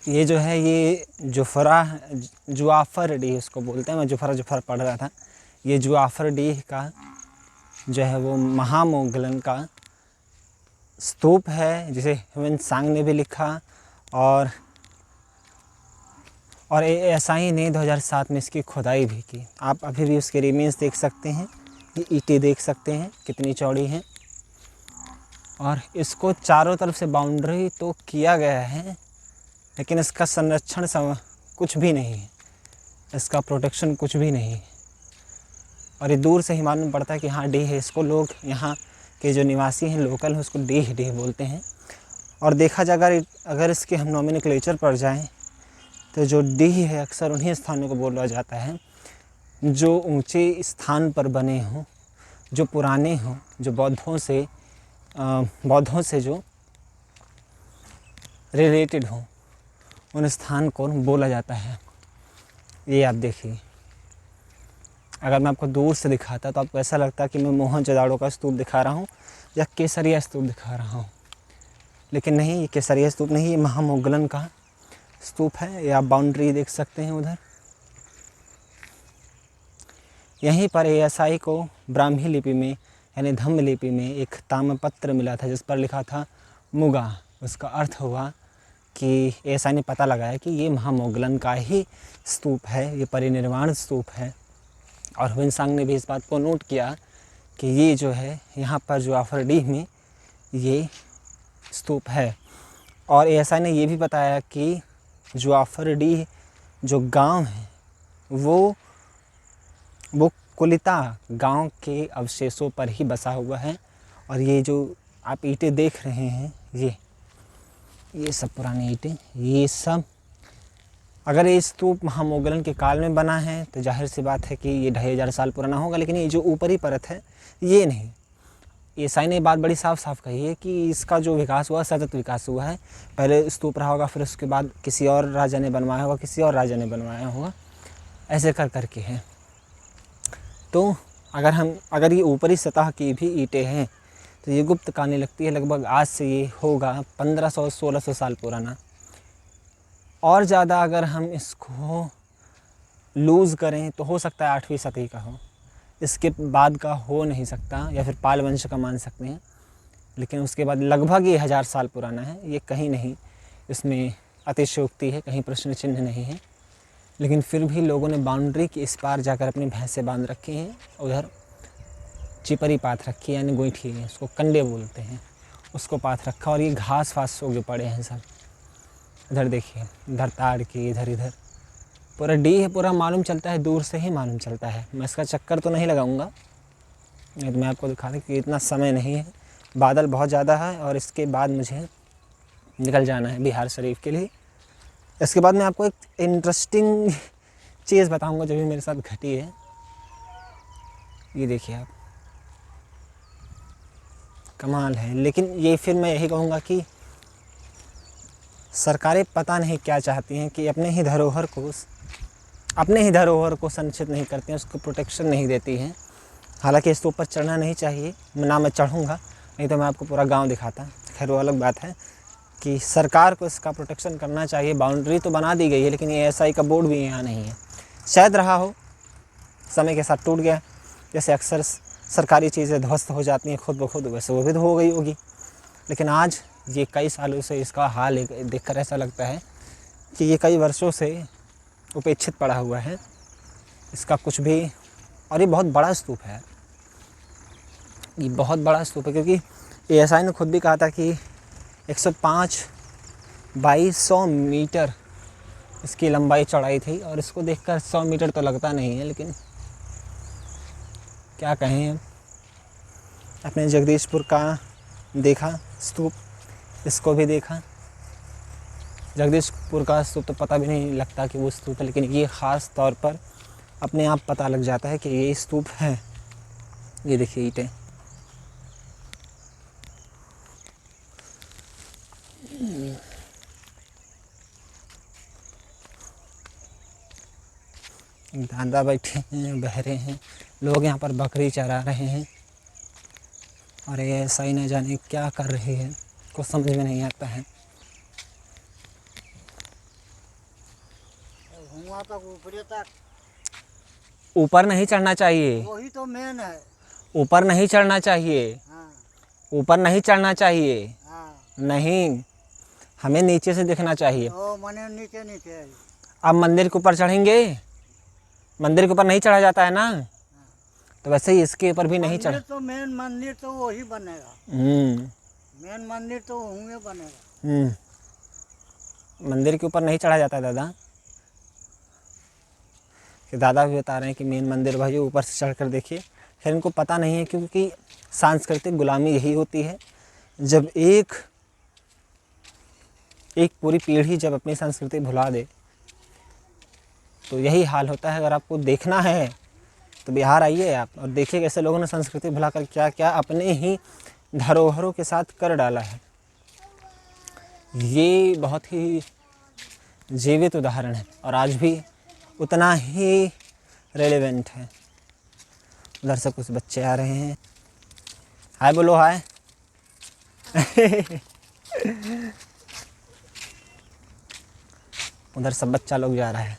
ये जो है ये जुआफरडीह उसको बोलते हैं। मैं जुफरा पढ़ रहा था। ये जुआफरडीह का जो है वो महामोगलन का स्तूप है, जिसे ह्वेनसांग ने भी लिखा और ASI ने 2007 में इसकी खुदाई भी की। आप अभी भी उसके रिमेन्स देख सकते हैं। ये ईंटें देख सकते हैं कितनी चौड़ी हैं। और इसको चारों तरफ से बाउंड्री तो किया गया है, लेकिन इसका संरक्षण कुछ भी नहीं है, इसका प्रोटेक्शन कुछ भी नहीं है। और ये दूर से ही मालूम पड़ता है कि हाँ डीह है। इसको लोग यहाँ के जो निवासी हैं लोकल हैं उसको डीह बोलते हैं। और देखा जाए अगर इसके हम नोमेनक्लेचर पर जाएं तो जो डीह है अक्सर उन्हीं स्थानों को बोला जाता है जो ऊंचे स्थान पर बने हों, जो पुराने हों, जो बौद्धों से जो रिलेटेड हों, उन स्थान को बोला जाता है। ये आप देखिए, अगर मैं आपको दूर से दिखाता तो आपको ऐसा लगता कि मैं मोहनजोदाड़ो का स्तूप दिखा रहा हूँ या केसरिया स्तूप दिखा रहा हूँ, लेकिन नहीं, ये केसरिया स्तूप नहीं, ये महामोगलन का स्तूप है। ये आप बाउंड्री देख सकते हैं उधर। यहीं पर ASI को ब्राह्मी लिपि में यानी धम्म लिपि में एक ताम्रपत्र मिला था जिस पर लिखा था मुगा। उसका अर्थ हुआ कि ASI ने पता लगाया कि ये महामोगलन का ही स्तूप है, ये परिनिर्वाण स्तूप है। और ह्वेनसांग ने भी इस बात को नोट किया कि ये जो है यहाँ पर जुआफरडीह में ये स्तूप है। और ASI ने ये भी बताया कि जुआफरडीह जो गांव है वो कुलिता गांव के अवशेषों पर ही बसा हुआ है। और ये जो आप ईंटें देख रहे हैं ये सब पुरानी ईंटें, ये सब अगर ये स्तूप महामोगलन के काल में बना है तो जाहिर सी बात है कि ये 2500 साल पुराना होगा। लेकिन ये जो ऊपरी परत है ये नहीं। ASI ने बात बड़ी साफ कही है कि इसका जो विकास हुआ सतत विकास हुआ है। पहले स्तूप रहा होगा, फिर उसके बाद किसी और राजा ने बनवाया होगा, किसी और राजा ने बनवाया होगा, ऐसे कर के है। तो अगर ये ऊपरी सतह की भी ईंटें हैं तो ये गुप्त कहानी लगती है। लगभग आज से ये होगा 1500-1600 साल पुराना। और ज़्यादा अगर हम इसको लूज़ करें तो हो सकता है 8वीं सदी का हो, इसके बाद का हो नहीं सकता, या फिर पाल वंश का मान सकते हैं। लेकिन उसके बाद लगभग ये 1000 साल पुराना है। ये कहीं नहीं इसमें अतिशयोक्ति है, कहीं प्रश्न चिन्ह नहीं है। लेकिन फिर भी लोगों ने बाउंड्री के इस पार जाकर अपनी भैंसें बांध रखी हैं। उधर चिपरी पाथ रखी है, यानी गोईठी है, उसको कंडे बोलते हैं, उसको पाथ रखा। और ये घास फास उगे पड़े हैं सब। इधर देखिए, इधर ताड़ के, इधर पूरा डीह पूरा मालूम चलता है, दूर से ही मालूम चलता है। मैं इसका चक्कर तो नहीं लगाऊंगा, नहीं तो मैं आपको दिखा दूँ कि इतना समय नहीं है, बादल बहुत ज़्यादा है। और इसके बाद मुझे निकल जाना है बिहार शरीफ के लिए। इसके बाद मैं आपको एक इंटरेस्टिंग चीज़ बताऊंगा जो भी मेरे साथ घटी है। ये देखिए आप, कमाल है। लेकिन ये फिर मैं यही कहूँगा कि सरकारें पता नहीं क्या चाहती हैं कि अपने ही धरोहर को संरक्षित नहीं करती हैं, उसको प्रोटेक्शन नहीं देती हैं। हालांकि इसके ऊपर चढ़ना नहीं चाहिए, ना मैं चढ़ूँगा, नहीं तो मैं आपको पूरा गांव दिखाता। खैर वो अलग बात है कि सरकार को इसका प्रोटेक्शन करना चाहिए। बाउंड्री तो बना दी गई है, लेकिन ASI का बोर्ड भी यहाँ नहीं है। शायद रहा हो, समय के साथ टूट गया। जैसे अक्सर सरकारी चीज़ें ध्वस्त हो जाती हैं खुद ब खुद, वैसे वो भी तो हो गई होगी। लेकिन आज ये कई सालों से इसका हाल देखकर ऐसा लगता है कि ये कई वर्षों से उपेक्षित पड़ा हुआ है, इसका कुछ भी। और ये बहुत बड़ा स्तूप है, ये बहुत बड़ा स्तूप है, क्योंकि ASI ने खुद भी कहा था कि 105 बाई 100 मीटर इसकी लंबाई चौड़ाई थी। और इसको देखकर 100 मीटर तो लगता नहीं है, लेकिन क्या कहें। अपने जगदीशपुर का देखा स्तूप, इसको भी देखा। जगदीशपुर का स्तूप तो पता भी नहीं लगता कि वो स्तूप है, लेकिन ये ख़ास तौर पर अपने आप पता लग जाता है कि ये स्तूप है। ये देखिए ईंटें, दादा बैठे हैं, बहरे हैं, लोग यहाँ पर बकरी चरा रहे हैं। और ASI न जाने क्या कर रही है, कुछ समझ में नहीं आता है। धुआं तक ऊपरे तक, ऊपर नहीं चढ़ना चाहिए, वही तो मेन है। ऊपर नहीं चढ़ना चाहिए, हाँ ऊपर नहीं चढ़ना चाहिए, हाँ, नहीं, हमें नीचे से देखना चाहिए। ओ मने नीचे नीचे है। अब मंदिर के ऊपर चढ़ेंगे, मंदिर के ऊपर नहीं चढ़ा जाता है ना, तो वैसे ही इसके ऊपर भी नहीं चढ़। मंदिर तो मेन मंदिर तो वही बनेगा, मेन मंदिर तो वहीं बनेगा। मंदिर के ऊपर नहीं चढ़ा जाता है दादा, कि दादा भी बता रहे हैं कि मेन मंदिर भाई ऊपर से चढ़ कर देखिए। खैर इनको पता नहीं है, क्योंकि सांस्कृतिक गुलामी यही होती है, जब एक पूरी पीढ़ी जब अपनी संस्कृति भुला दे तो यही हाल होता है। अगर आपको देखना है तो बिहार आइए आप और देखिए कैसे लोगों ने संस्कृति भुलाकर क्या क्या अपने ही धरोहरों के साथ कर डाला है। ये बहुत ही जीवित उदाहरण है और आज भी उतना ही रेलेवेंट है। उधर से कुछ बच्चे आ रहे हैं, हाय बोलो हाय। उधर सब बच्चा लोग जा रहा है।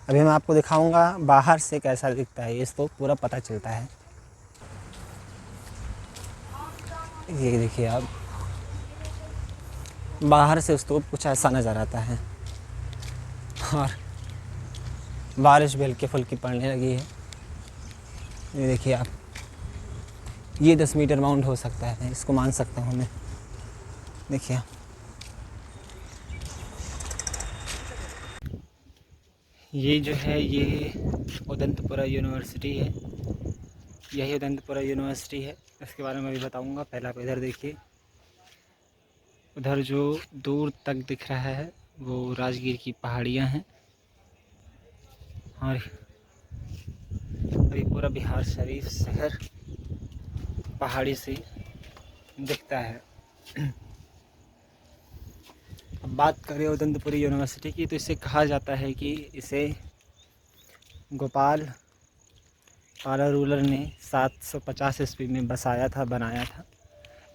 अभी मैं आपको दिखाऊंगा बाहर से कैसा दिखता है, इस तो पूरा पता चलता है। ये देखिए आप, बाहर से स्तूप कुछ ऐसा नज़र आता है और बारिश भी हल्की फुल्की पड़ने लगी है। ये देखिए आप, ये 10 मीटर माउंट हो सकता है, इसको मान सकता हूँ मैं। देखिए आप, ये जो है ये उदंतपुरा यूनिवर्सिटी है, यही उदंतपुरा यूनिवर्सिटी है। इसके बारे में भी बताऊंगा। पहले आप इधर देखिए, उधर जो दूर तक दिख रहा है वो राजगीर की पहाड़ियाँ हैं और अभी पूरा बिहार शरीफ शहर पहाड़ी से दिखता है। अब बात करें उदंतपुरी यूनिवर्सिटी की, तो इसे कहा जाता है कि इसे गोपाल पाला रूलर ने 750 ईस्वी में बसाया था, बनाया था।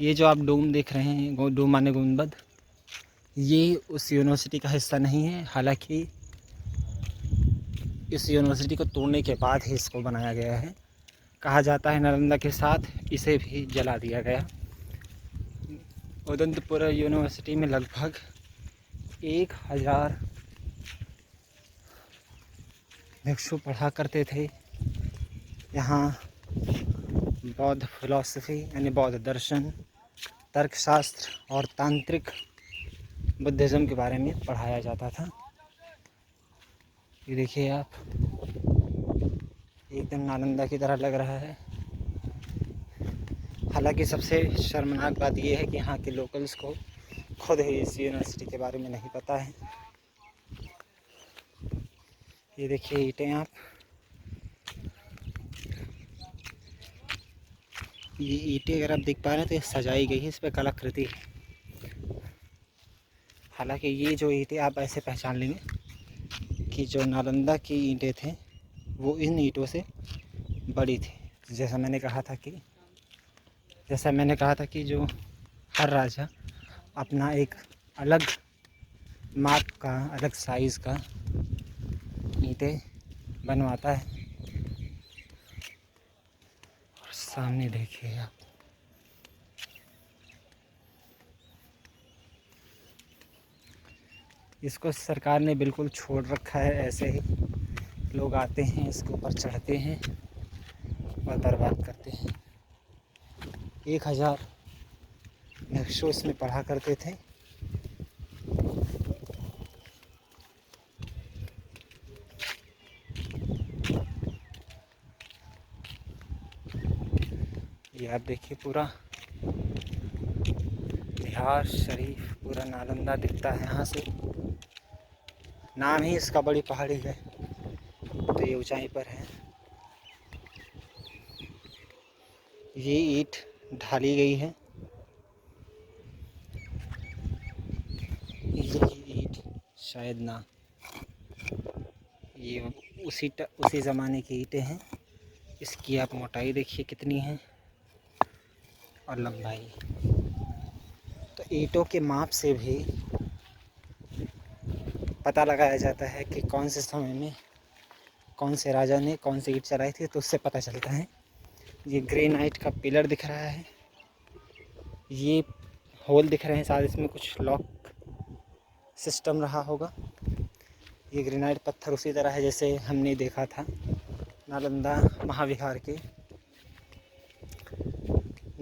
ये जो आप डोम देख रहे हैं, डोम माने गुंबद, ये उस यूनिवर्सिटी का हिस्सा नहीं है। हालांकि इस यूनिवर्सिटी को तोड़ने के बाद ही इसको बनाया गया है। कहा जाता है नालंदा के साथ इसे भी जला दिया गया। उदंतपुरा यूनिवर्सिटी में लगभग 1000 भिक्षु पढ़ा करते थे। यहाँ बौद्ध फिलॉसफी यानी बौद्ध दर्शन, तर्कशास्त्र और तांत्रिक बुद्धिज़्म के बारे में पढ़ाया जाता था। ये देखिए आप, एकदम नालंदा की तरह लग रहा है। हालांकि सबसे शर्मनाक बात यह है कि यहाँ के लोकल्स को खुद ही इस यूनिवर्सिटी के बारे में नहीं पता है। ये देखिए ईंटें आप, ये ईंटें अगर आप देख पा रहे हैं तो ये सजाई गई है, इस पर कलाकृति है। हालांकि ये जो ईंटें आप ऐसे पहचान लेंगे कि जो नालंदा की ईंटें थे वो इन ईंटों से बड़ी थी। जैसा मैंने कहा था कि जो हर राजा अपना एक अलग माप का, अलग साइज़ का ईंटें बनवाता है। और सामने देखिए आप, इसको सरकार ने बिल्कुल छोड़ रखा है ऐसे ही। लोग आते हैं, इसके ऊपर चढ़ते हैं और बर्बाद करते हैं। 1000 भिक्षु इसमें पढ़ा करते थे। ये आप देखिए, पूरा बिहार शरीफ, पूरा नालंदा दिखता है यहाँ से। नाम ही इसका बड़ी पहाड़ी है, तो ये ऊंचाई पर है। ये ईंट ढाली गई है, ये ईंट शायद ना, ये उसी ज़माने की ईंटें हैं। इसकी आप मोटाई देखिए कितनी है और लंबाई। तो ईंटों के माप से भी पता लगाया जाता है कि कौन से समय में कौन से राजा ने कौन सी ईंट चलाई थी, तो उससे पता चलता है। ये ग्रेनाइट का पिलर दिख रहा है, ये होल दिख रहे हैं, शायद इसमें कुछ लॉक सिस्टम रहा होगा। ये ग्रेनाइट पत्थर उसी तरह है जैसे हमने देखा था नालंदा महाविहार के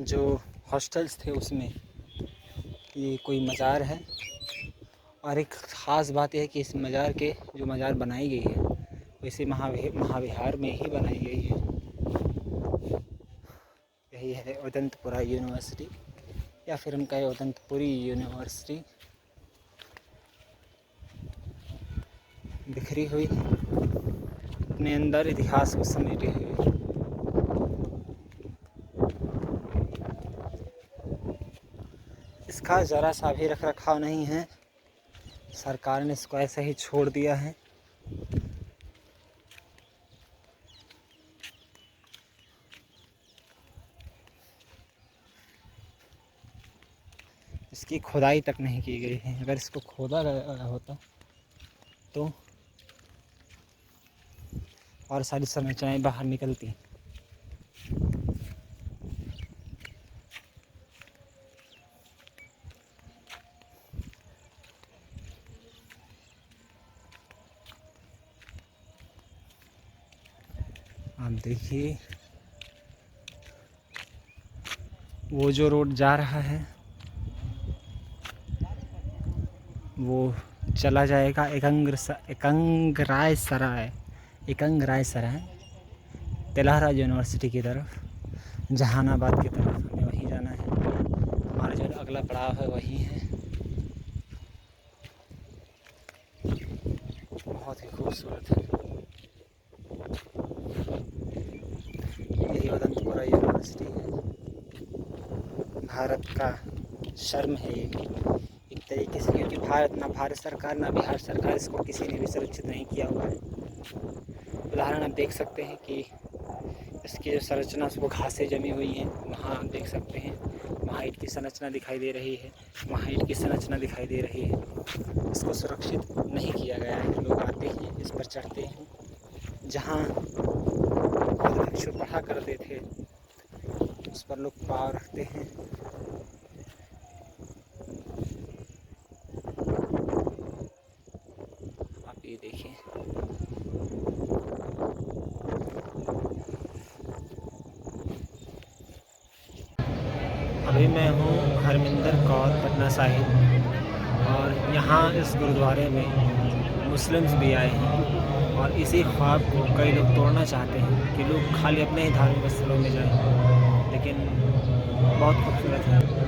जो हॉस्टल्स थे उसमें। ये कोई मज़ार है, और एक ख़ास बात यह है कि इस मज़ार के जो मज़ार बनाई गई है वो इसी महाविहार में ही बनाई गई है। यही है उदंतपुरा यूनिवर्सिटी, या फिर हम कहें उदंतपुरी यूनिवर्सिटी। बिखरी हुई अपने अंदर इतिहास को समेटे हुए। इसका ज़रा सा भी रख रखाव नहीं है, सरकार ने इसको ऐसे ही छोड़ दिया है। इसकी खुदाई तक नहीं की गई है। अगर इसको खोदा गया होता तो और सारी संरचनाएं बाहर निकलती। आप देखिए वो जो रोड जा रहा है वो चला जाएगा एकंगराय सराय तेलहरा यूनिवर्सिटी की तरफ, जहानाबाद की तरफ। हमें वहीं जाना है, हमारा जो अगला पड़ाव है वहीं है। बहुत ही खूबसूरत है। यही उदंतपुरा यूनिवर्सिटी है। भारत का शर्म है ये एक तरीके से, क्योंकि भारत सरकार ना बिहार सरकार इसको किसी ने भी सुरक्षित नहीं किया हुआ है। उदाहरण आप देख सकते हैं कि इसकी जो संरचना वो घासें जमी हुई हैं, वहाँ आप देख सकते हैं, वहाँ ईंट की संरचना दिखाई दे रही है, वहाँ ईंट की संरचना दिखाई दे रही है। इसको सुरक्षित नहीं किया गया है। लोग आते हैं, इस पर चढ़ते हैं। जहाँ भिक्षु पढ़ा करते थे उस पर लोग पाँव रखते हैं। आप ये देखिए, अभी मैं हूँ हरमिंदर कौर पटना साहिब, और यहाँ इस गुरुद्वारे में मुस्लिम्स भी आए हैं, और इसी ख्वाब को कई लोग तोड़ना चाहते हैं कि लोग खाली अपने ही धार्मिक स्थलों में जाएं, लेकिन बहुत खूबसूरत है।